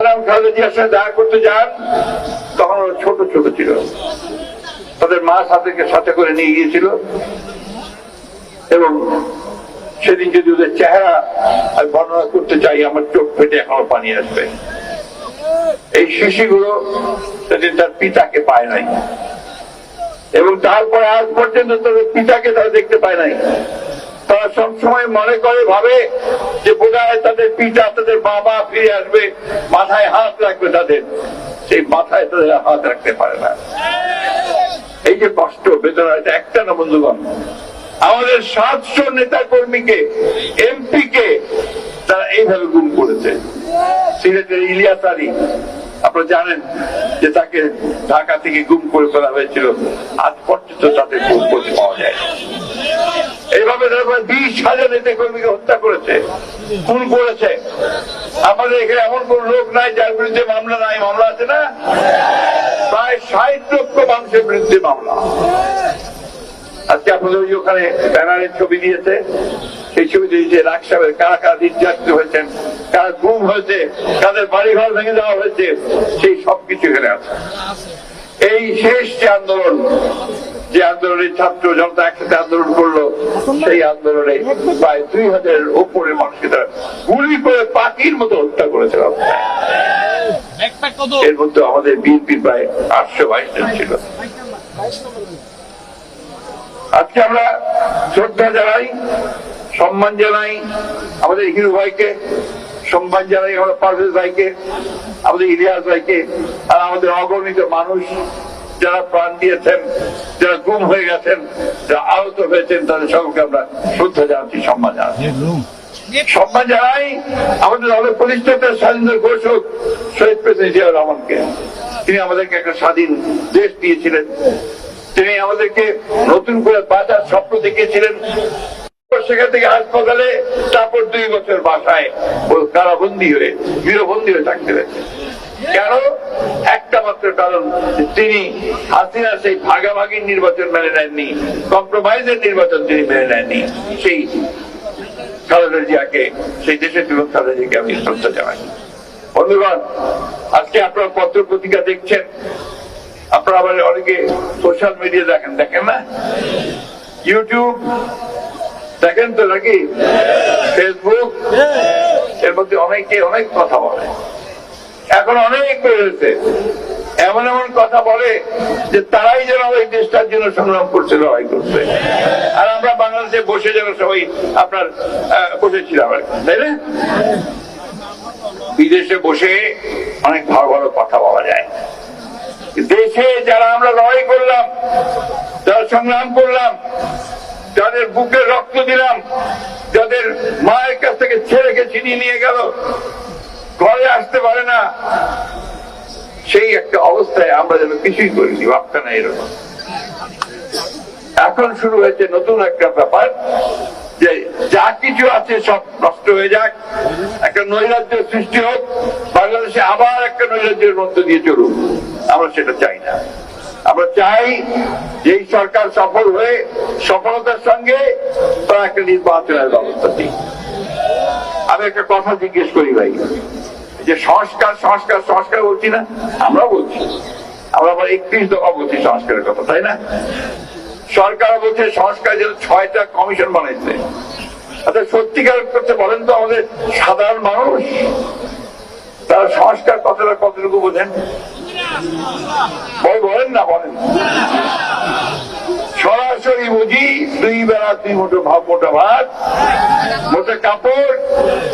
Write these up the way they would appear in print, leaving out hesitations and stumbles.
খালেদিয়ার সাথে দেখা করতে যান, তখন ওরা ছোট ছোট ছিল, তাদের মা সাথে করে নিয়ে গিয়েছিল। এবং সেদিন যদি ওদের চেহারা আমি বর্ণনা করতে চাই, আমার চোখ ফেটে এখনো পানি আসবে। এই শিশুগুলো সেদিন তার পিতাকে পায় নাই, এবং তারপরে আজ পর্যন্ত তাদের পিতাকে তারা দেখতে পায় নাই। তারা সবসময় মনে করে, ভাবে যে বোধহয় তাদের পিতা, তাদের বাবা ফিরে আসবে, মাথায় হাত রাখবে তাদের, সেই মাথায় তাদের হাত রাখতে পারে না। এই যে কষ্ট, বেদনা, এটা একটা না বন্ধুগণ। আমাদের 700 নেতা কর্মীকে, এমপি কে তারা এইভাবে গুম করেছে। সিলেটের ইলিয়াস আলী, আপনারা জানেন যে তাকে ঢাকা থেকে গুম করে ফেলা হয়েছিল, আজ পর্যন্ত তাদের গুম করতে পাওয়া যায়। এইভাবে 20,000 নেতা কর্মীকে হত্যা করেছে, খুন করেছে। আমাদের এখানে এমন কোন লোক নাই যার বিরুদ্ধে মামলা নাই। মামলা আছে না? প্রায় 60 লক্ষ মানুষের বিরুদ্ধে মামলা। আজকে আপনাদের ওই ওখানে ব্যানারের ছবি দিয়েছে, সেই ছবি দিয়েছে লাখ সাহেবের কারা কারা নির্যাতিত হয়েছেন, কারা গুম হয়েছে, কাদের বাড়িঘর ভেঙে দেওয়া হয়েছে, সেই সবকিছু এখানে আছে। এই শেষ যে আন্দোলন, যে আন্দোলনের ছাত্র জনতা একসাথে আন্দোলন করলো, সেই আন্দোলনে প্রায় 2000-এর উপরে মানুষকে তারা গুলি করে পাখির মতো হত্যা করেছিল। এর মধ্যে আমাদের বিএনপি প্রায় 822 জন ছিল। আজকে আমরা শ্রদ্ধা জানাই, সম্মান জানাই আমাদের হিরু ভাইকে, সম্মান জানাই আমাদের পারভেজ ভাইকে, আমাদের ইলিয়াস ভাইকে, আর আমাদের অগণিত মানুষ যারা প্রাণ দিয়েছেন, যারা গুম হয়ে গেছেন, যারা আহত হয়েছেন, তাদের সকলকে আমরা শ্রদ্ধা জানাচ্ছি, সম্মান জানাচ্ছি। সম্মান জানাই আমাদের দলের প্রতিষ্ঠাতা স্বাধীনতা ঘোষক শহীদ প্রেসিডেন্ট জিয়াউর রহমানকে। তিনি আমাদেরকে একটা স্বাধীন দেশ দিয়েছিলেন, তিনি আমাদেরকে নতুন করে বাঁচার স্বপ্ন দেখিয়েছিলেন। সেখান থেকে হাসপাতালে, তারপর 2 বছর বাসায় কারাবন্দী হয়ে, গৃহবন্দী হয়ে থাকতে হয়েছে। কেন? একটা মাত্র কারণ, তিনি হাসিনা সেই ভাগাভাগির নির্বাচন মেনে নেননি, কম্প্রোমাইজের নির্বাচন তিনি মেনে নেননি। সেই খালেদা জিয়াকে, সেই দেশের বিরুদ্ধে খালেদা জিয়াকে আমি শ্রদ্ধা জানাই। বন্ধুগণ, আজকে আপনারা পত্র পত্রিকা দেখছেন, আপনারা আবার অনেকে সোশ্যাল মিডিয়া দেখেন না? ইউটিউব দেখেন তো নাকি? ফেসবুক, এর মধ্যে অনেকে অনেক কথা বলে। এখন অনেক বেড়েছে, এমন এমন কথা বলে যে তারাই যেন এই দেশটার জন্য সংগ্রাম করছে, লড়াই করছে, আর আমরা বাংলাদেশে বসে যেন সবাই আপনার বসেছিলাম, তাই না? বিদেশে বসে অনেক ভালো ভালো কথা বলা যায়। দেশে যারা আমরা লড়াই করলাম, যারা সংগ্রাম করলাম, যাদের বুকে রক্ত দিলাম, যাদের মায়ের কাছ থেকে ছেলেকে ছিনিয়ে নিয়ে গেল, ঘরে আসতে পারে না, সেই একটা অবস্থায় আমরা যেন কিছুই করিনি, ভাবটা না এরকম। এখন শুরু হয়েছে নতুন একটা ব্যাপার, যে যা কিছু আছে সব নষ্ট হয়ে যাক, একটা নৈরাজ্যের সৃষ্টি হোক, বাংলাদেশে আবার একটা নৈরাজ্যের মধ্য দিয়ে চলুক। আমরা সেটা চাই না। আমরা চাই যে এই সরকার সফল হয়ে সফলতার সঙ্গে তারা একটা নির্বাচনের ব্যবস্থা দিই। আমি একটা কথা জিজ্ঞেস করি ভাই, যে সংস্কার সংস্কার সংস্কার বলছি না? আমরা বলছি, আমরা আবার 31 দফা বলছি সংস্কারের কথা, তাই না? সরকার বলছে সংস্কার যেন 6টা কমিশন বানাইছে। আচ্ছা, সত্যিকার করতে বলেন তো আমাদের সাধারণ মানুষ, তারা সংস্কার কথাটা কতটুকু বোঝেন? বলেন না, বলেন। সরাসরি বুঝি 2 বেলা 2 মোটা ভাত, মোটা কাপড়,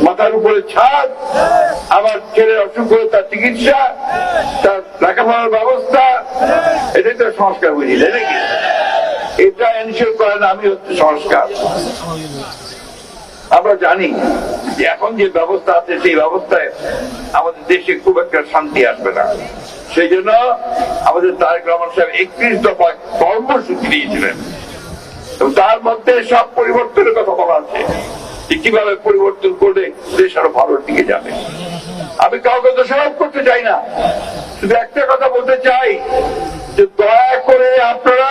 মাথার উপরে ছাদ, আমার ছেলের অসুখ করে তার চিকিৎসা, তার লেখাপড়ার ব্যবস্থা, এটাই তো সংস্কার বুঝি, তাই নাকি? এটা এনশিওর করেন আমি হচ্ছে সংস্কার। আমরা জানি যে এখন যে ব্যবস্থা আছে, সেই ব্যবস্থায় আমাদের দেশে খুব একটা শান্তি আসবে না। সেই জন্য আমাদের তারেক রহমান সাহেব 31 দফা কর্মসূচি দিয়েছিলেন, তার মধ্যে সব পরিবর্তনের কথা বলা আছে, যে কিভাবে পরিবর্তন করলে দেশ আরো ভালোর দিকে যাবে। আমি কাউকে দোষারোপ করতে চাই না, শুধু একটা কথা বলতে চাই যে দয়া করে আপনারা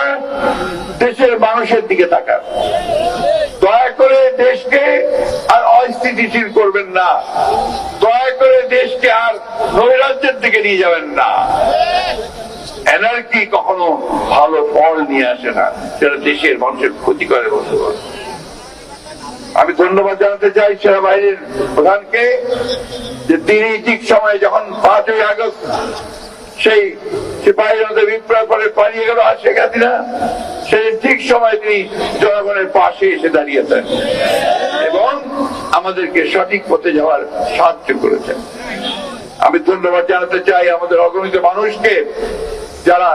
দেশের মানুষের দিকে তাকান, দয়া করে দেশকে আর অস্থিতিশীল করবেন না, দয়া করে দেশকে আর নৈরাজ্যের দিকে নিয়ে যাবেন না। এনার্জি কখনো ভালো ফল নিয়ে আসে না, সেটা দেশের মানুষের ক্ষতি করে বলতে পারে। আমি ধন্যবাদ জানাতে চাই সেনাবাহিনীর প্রধানকে যে তিনি ঠিক সময় যখন 5ই আগস্ট সেই সিপাহীরা বিপ্লব করে পালিয়ে গেল শেখ হাসিনা, সেই ঠিক সময় তিনি জনগণের পাশে এসে দাঁড়িয়েছেন এবং আমাদেরকে সঠিক পথে যাওয়ার সাহায্য করেছেন। আমি ধন্যবাদ জানাতে চাই আমাদের অগণিত মানুষকে যারা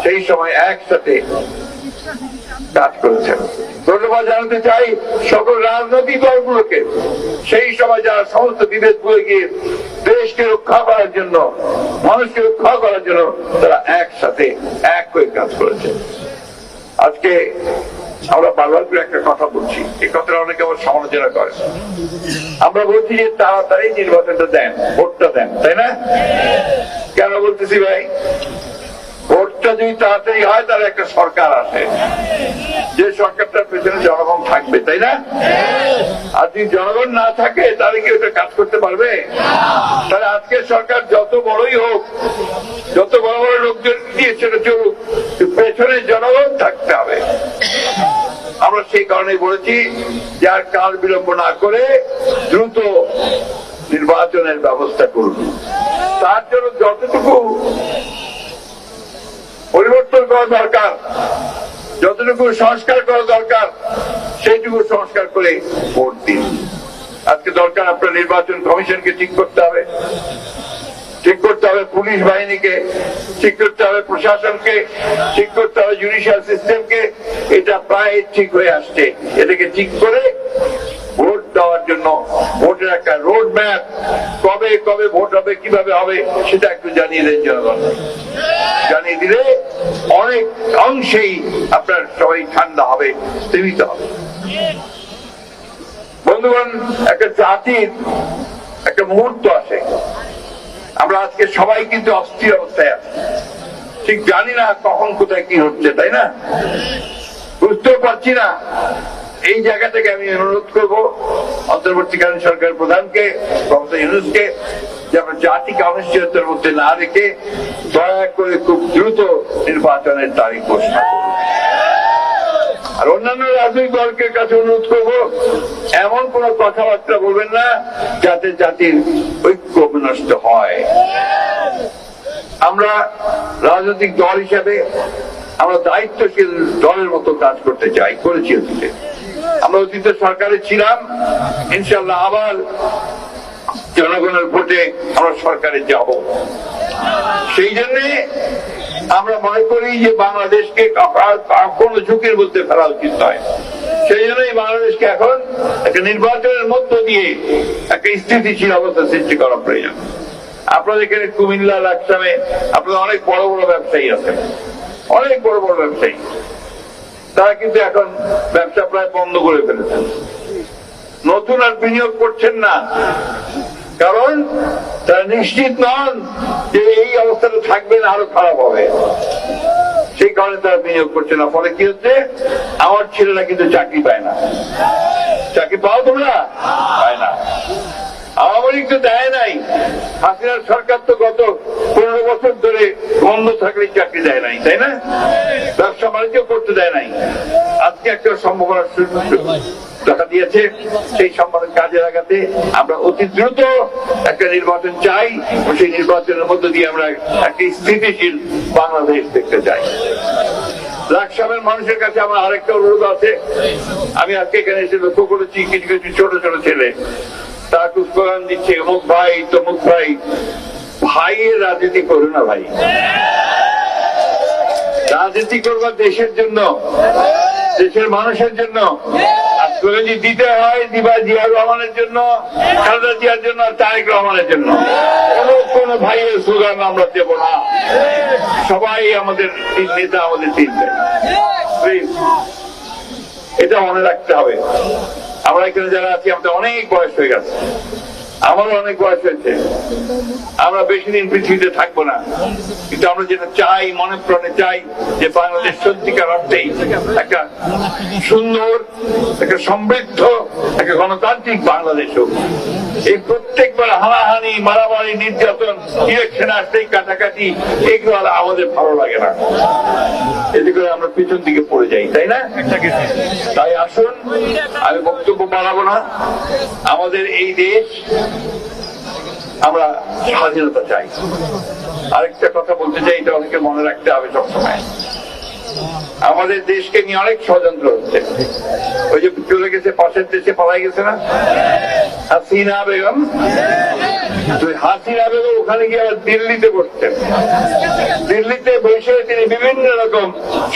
সেই সময় একসাথে কাজ করেছেন। ধন্যবাদ জানাতে চাই সকল রাজনৈতিক দলগুলোকে সেই সময় যারা সমস্ত বিভেদ ভুলে গিয়ে দেশকে রক্ষা করার জন্য, মানুষকে রক্ষা করার জন্য তারা একসাথে এক হয়ে কাজ করেছে। আজকে আমরা বারবার করে একটা কথা বলছি, এই কথাটা অনেকে আবার সমালোচনা করে। আমরা বলছি যে তাড়াতাড়ি নির্বাচনটা দেন, ভোটটা দেন, তাই না? কেন বলতেছি ভাই? ভোটটা যদি তাড়াতাড়ি হয় তাহলে একটা সরকার আসে, যে সরকারটার পেছনে জনগণ থাকবে, তাই না? আর যদি জনগণ না থাকে তাহলে কি ওটা কাজ করতে পারবে? তাহলে আজকের সরকার যত বড়ই হোক, যত বড় বড় লোকজন দিয়ে সেটা চলুক, পেছনে জনগণ থাকতে হবে। আমরা সেই কারণেই বলেছি যে আর কাল বিলম্ব না করে দ্রুত নির্বাচনের ব্যবস্থা করুন। তার জন্য যতটুকু পরিবর্তন করা দরকার, যতটুকু সংস্কার করা দরকার, সেইটুকু সংস্কার করে ভোট দিন। আজকে দরকার আপনার নির্বাচন কমিশনকে ঠিক করতে হবে, ঠিক করতে হবে পুলিশ বাহিনীকে, ঠিক করতে হবে প্রশাসনকে, ঠিক করতে হবে জুডিশিয়াল সিস্টেমকে। এটা প্রায় ঠিক হয়ে আসছে। এটাকে ঠিক করে ভোট দেওয়ার জন্য ভোটের একটা রোড ম্যাপ, কবে কবে ভোট হবে, কিভাবে হবে, সেটা একটু জানিয়ে দেন জনগণ। জানিয়ে দিলে অনেক অংশেই আপনার সবাই ঠান্ডা হবে, স্থিমিত হবে। বন্ধুগণ, একটা জাতির একটা মুহূর্ত আসে, আমরা আজকে সবাই কিন্তু অস্থির অবস্থায় আছি, ঠিক জানি না কখন কোথায় কি হচ্ছে, তাই না? বুঝতেও পারছি না। এই জায়গা থেকে আমি অনুরোধ করব অন্তর্বর্তীকালীন সরকার প্রধানকে, প্রফেসর ইউনূসকে, যে আমরা জাতিকে অনিশ্চয়তার মধ্যে না রেখে দয়া করে খুব দ্রুত নির্বাচনের তারিখ ঘোষণা করুন। আর অন্যান্য রাজনৈতিক দলের কাছে অনুরোধ করব, এমন কোন কথাবার্তা বলবেন না যাতে জাতির ঐক্য বিনষ্ট হয়। আমরা রাজনৈতিক দল হিসাবে আমরা দায়িত্বশীল দলের মতো কাজ করতে চাই, করেছি অতীতে। আমরা অতীতে সরকারে ছিলাম, ইনশাল্লাহ আবার জনগণের ভোটে আমরা সরকারে যাব। সেই জন্য আমরা মনে করি যে বাংলাদেশকে কোন ঝুঁকির মধ্যে ফেলা উচিত নয়। সেই জন্যই বাংলাদেশকে এখন একটা নির্বাচনের মধ্য দিয়ে একটা স্থিতিশীল অবস্থা সৃষ্টি করা প্রয়োজন। আপনাদের এখানে কুমিল্লা, লাকসামে আপনাদের অনেক বড় বড় ব্যবসায়ী আছেন, অনেক বড় বড় ব্যবসায়ী। তারা কিন্তু এখন ব্যবসা প্রায় বন্ধ করে ফেলেছেন, নতুন আর বিনিয়োগ করছেন না, কারণ তারা নিশ্চিত নন যে এই অবস্থাটা থাকবে না, আরো খারাপ হবে। সেই কারণে তারা বিনিয়োগ করছে না। ফলে কি হচ্ছে, আমার ছেলেরা কিন্তু চাকরি পায় না। চাকরি পাও তোমরা? পায় না। আওয়ামী লীগ তো দেয় নাই, হাসিনার সরকার তো গত 15 বছর ধরে বন্ধ থাকলে চাকরি দেয় নাই, তাই না? ব্যবসা বাণিজ্য করতে দেয় নাই। আজকে একটা সম্ভাবনা দেখা দিয়েছে, সেই সম্ভাবনা কাজে লাগাতে আমরা অতি দ্রুত একটা নির্বাচন চাই। সেই নির্বাচনের মধ্য দিয়ে আমরা একটা স্থিতিশীল বাংলাদেশ দেখতে চাই। লাকসামের মানুষের কাছে আমার আরেকটা অনুরোধ আছে। আমি আজকে এখানে এসে লক্ষ্য করেছি কিছু কিছু ছোট ছোট ছেলে তারা স্লোগান দিচ্ছে, অমুক ভাই তমুক ভাই। ভাইয়ের রাজনীতি করো না ভাই, রাজনীতি করবা দেশের জন্য, দেশের মানুষের জন্য। আর স্লোগান যদি দিতে হয় দিবা জিয়াউর রহমানের জন্য, খালেদা জিয়ার জন্য, তারেক রহমানের জন্য। কোন ভাইয়ের স্লোগান আমরা দেব না। সবাই আমাদের তিন নেতা, আমাদের তিন ভাই, এটা মনে রাখতে হবে। আমরা এখানে যারা আছি আমাদের অনেক বয়স হয়ে গেছে, আমারও অনেক বয়স হয়েছে, আমরা বেশি দিন পৃথিবীতে থাকবো না, কিন্তু আমরা যেটা চাই, মনে প্রাণে চাই যে বাংলাদেশ সত্যিকার অর্থেই একটা সুন্দর, একটা সমৃদ্ধ, একটা গণতান্ত্রিক বাংলাদেশ হোক। এই প্রত্যেকবার হানাহানি, মারামারি, নির্যাতন, ইলেকশন আসলেই কাটাকাটি, এগুলো আমাদের ভালো লাগে না। এতে করে আমরা পিছন দিকে পড়ে যাই, তাই না? তাই আসুন, আমি বক্তব্য বাড়াবো না। আমাদের এই দেশ, আমরা স্বাধীনতা চাই। আরেকটা কথা বলতে চাই, এটা অনেকে মনে রাখতে হবে সবসময়। আমাদের দেশকে নিয়ে অনেক ষড়যন্ত্র হচ্ছে। ওই যে চলে গেছে, পাশের দেশে পালাই গেছে না হাসিনা বেগম, হাসিনা বেগম ওখানে গিয়ে আবার দিল্লিতে বসছেন। দিল্লিতে বসে তিনি বিভিন্ন রকম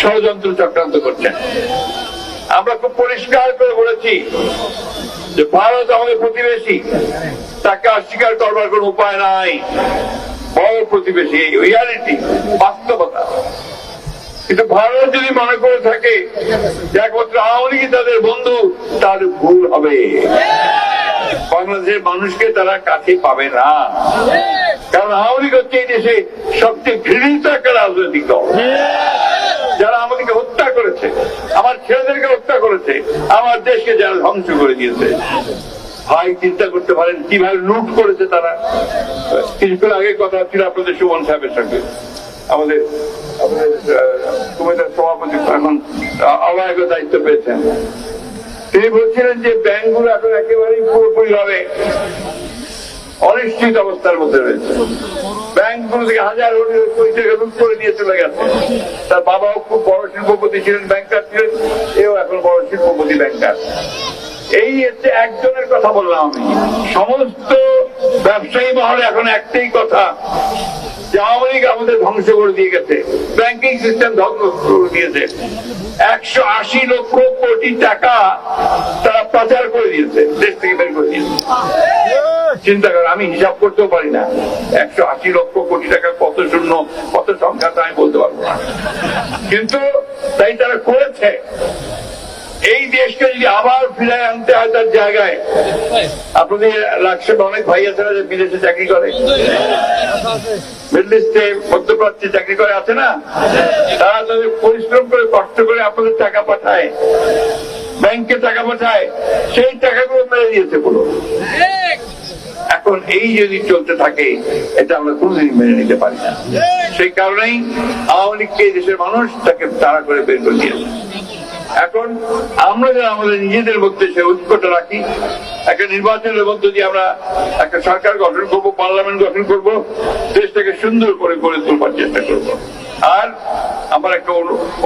ষড়যন্ত্র চক্রান্ত করছেন। আমরা খুব পরিষ্কার করে বলেছি যে ভারত আমাদের প্রতিবেশী, তাকে অস্বীকার করবার কোন উপায় নাই। বড় প্রতিবেশী, এই রিয়ালিটি, বাস্তবতা। কিন্তু ভারত যদি মনে করে থাকে যে একমাত্র আওয়ামী লীগই তাদের বন্ধু, তাহলে ভুল হবে। বাংলাদেশের মানুষকে তারা কাছে পাবে না, কারণ আওয়ামী লীগ হচ্ছে এই দেশে সবচেয়ে ঘৃণিত একটা রাজনৈতিক দল। যারা আমাদেরকে হত্যা করেছে, আমার ছেলেদেরকে হত্যা করেছে, আমার দেশকে যারা ধ্বংস করে দিয়েছে, ভাই চিন্তা করতে পারেন কিভাবে লুট করেছে তারা। কিছুক্ষণ আগে কথা ছিল আপনাদের সুমন সাহেবের সঙ্গে, আমাদের কমিটির সভাপতি, এখন অবৈধ দায়িত্ব পেয়েছেন। তিনি বলছিলেন যে ব্যাংকগুলো এখন একেবারেই পুরোপুরি ভাবে অনিশ্চিত অবস্থার মধ্যে রয়েছে। ব্যাংকগুলো থেকে হাজার কোটি টাকা লুট করে নিয়ে চলে গেছে। তার বাবাও খুব বড় শিল্পপতি ছিলেন, ব্যাংকার ছিলেন, এও এখন বড় শিল্পপতি ব্যাংকার। এই হচ্ছে একজনের কথা বললাম আমি। সমস্ত ব্যবসায়ী মহলে এখন একটাই কথা যে আওয়ামী লীগ আমাদের ধ্বংস করে দিয়ে গেছে, ব্যাংকিং সিস্টেম ধ্বংস করে দিয়েছে। 180 লক্ষ কোটি টাকা তারা পাচার করে দিয়েছে, দেশ থেকে বের করে দিয়েছে। চিন্তা করেন, আমি হিসাব করতেও পারি না 180 লক্ষ কোটি টাকা কত শূন্য, কত সংখ্যা তা আমি বলতে পারবো না, কিন্তু তাই তারা করেছে। এই দেশকে যদি আবার ফিরে আনতে হয় তার জায়গায়, আপনাদের লাকসামে অনেক ভাই আছে না যে বিদেশে চাকরি করে, মিডল ইস্টে, মধ্যপ্রাচ্যে চাকরি করে, আছে না? তারা তাদের পরিশ্রম করে, কষ্ট করে আপনাদের টাকা পাঠায়, ব্যাংকে টাকা পাঠায়, সেই টাকাগুলো মেরে দিয়েছে পুরো। এখন এই যদি চলতে থাকে, এটা আমরা কোনদিন মেনে নিতে পারি না। সেই কারণেই আওয়ামী লীগকে দেশের মানুষ তাকে তাড়া করে বের করে দিয়েছে। এখন আমরা যারা আমাদের নিজেদের মধ্যে সে ঐক্যটা রাখি, একটা নির্বাচনের মধ্যে দিয়ে আমরা একটা সরকার গঠন করব, পার্লামেন্ট গঠন করব, দেশটাকে সুন্দর করে গড়ে তোলবার চেষ্টা করব। আর আমার একটা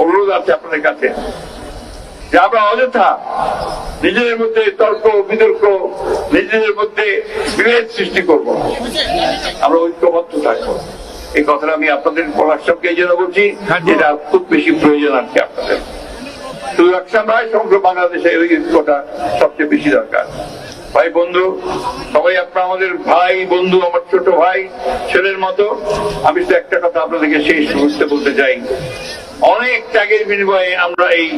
অনুরোধ আছে আপনাদের কাছে যে আমরা অযথা নিজেদের মধ্যে তর্ক বিতর্ক, নিজেদের মধ্যে বিভেদ সৃষ্টি করব, আমরা ঐক্যবদ্ধ থাকবো। এই কথাটা আমি আপনাদের পরামর্শকে এই জন্য বলছি, যেটা খুব বেশি প্রয়োজন আছে আপনাদের। শুধু রাকসাম নয়, সমগ্র বাংলাদেশে এই ঐক্যটা সবচেয়ে বেশি দরকার। ভাই বন্ধু সবাই, আপনারা আমাদের ভাই বন্ধু, আমার ছোট ভাই ছেলের মতো। আমি তো একটা কথা আপনাদেরকে শেষ মুহূর্তে বলতে চাই, অনেক ত্যাগের বিনিময়ে আমরা এই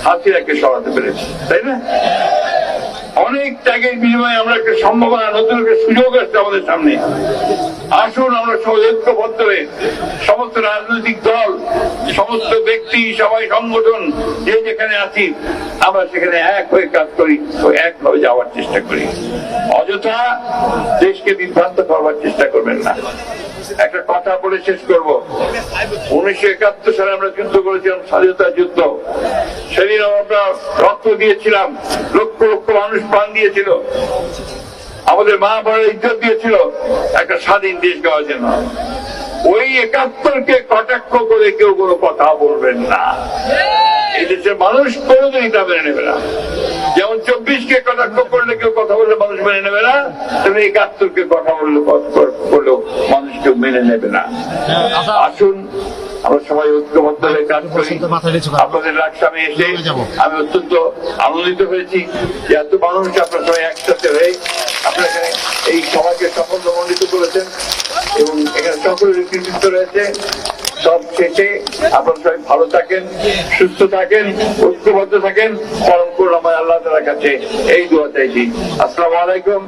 হাসিনাকে সরাতে পেরেছি, তাই না? অনেক ত্যাগের বিনিময়ে আমরা একটা সম্ভাবনা, নতুন একটা সুযোগ আসছে আমাদের সামনে। আসুন আমরা ঐক্যবদ্ধ হয়ে সমস্ত রাজনৈতিক দল, সমস্ত ব্যক্তি, সবাই সংগঠন, যে যেখানে আছি, আমরা সেখানে এক হয়ে কাজ করি, একভাবে যাওয়ার চেষ্টা করি। অযথা দেশকে বিভ্রান্ত করবার চেষ্টা করবেন না। একটা কথা বলে শেষ করব। 1971 সালে আমরা যুদ্ধ করেছিলাম, স্বাধীনতা যুদ্ধ। সেদিন আমরা রক্ত দিয়েছিলাম, লক্ষ লক্ষ মানুষ প্রাণ দিয়েছিল, আমাদের মা বোনেরা ইজ্জত দিয়েছিল একটা স্বাধীন দেশ গড়ার জন্য। ওই 71কে কটাক্ষ করে কেউ কোনো কথা বলবেন না। এই দেশের মানুষ কোনোদিনই তা মেনে নেবে না। যেমন 24কে কটাক্ষ করলে কেউ কথা বললে মানুষ মেনে নেবে না, তেমনি 71কে কথা বললেও মানুষ কেউ মেনে নেবে না। আসুন আমরা সবাই ঐক্যবদ্ধ হয়ে কাজ করি। আপনাদের লাকসামে এসে আমি অত্যন্ত আনন্দিত হয়েছি যে এত মানুষ আপনারা সবাই একসাথে হয়ে আপনারা এখানে এই সভাকে সাফল্যমণ্ডিত করেছেন, এবং এখানে সকলের কৃতিত্ব রয়েছে। সব শেষে আপনারা সবাই ভালো থাকেন, সুস্থ থাকেন, ঐক্যবদ্ধ থাকেন, পরম করুণাময় আল্লাহ তাআলার কাছে এই দোয়া চাইছি। আসসালামু আলাইকুম।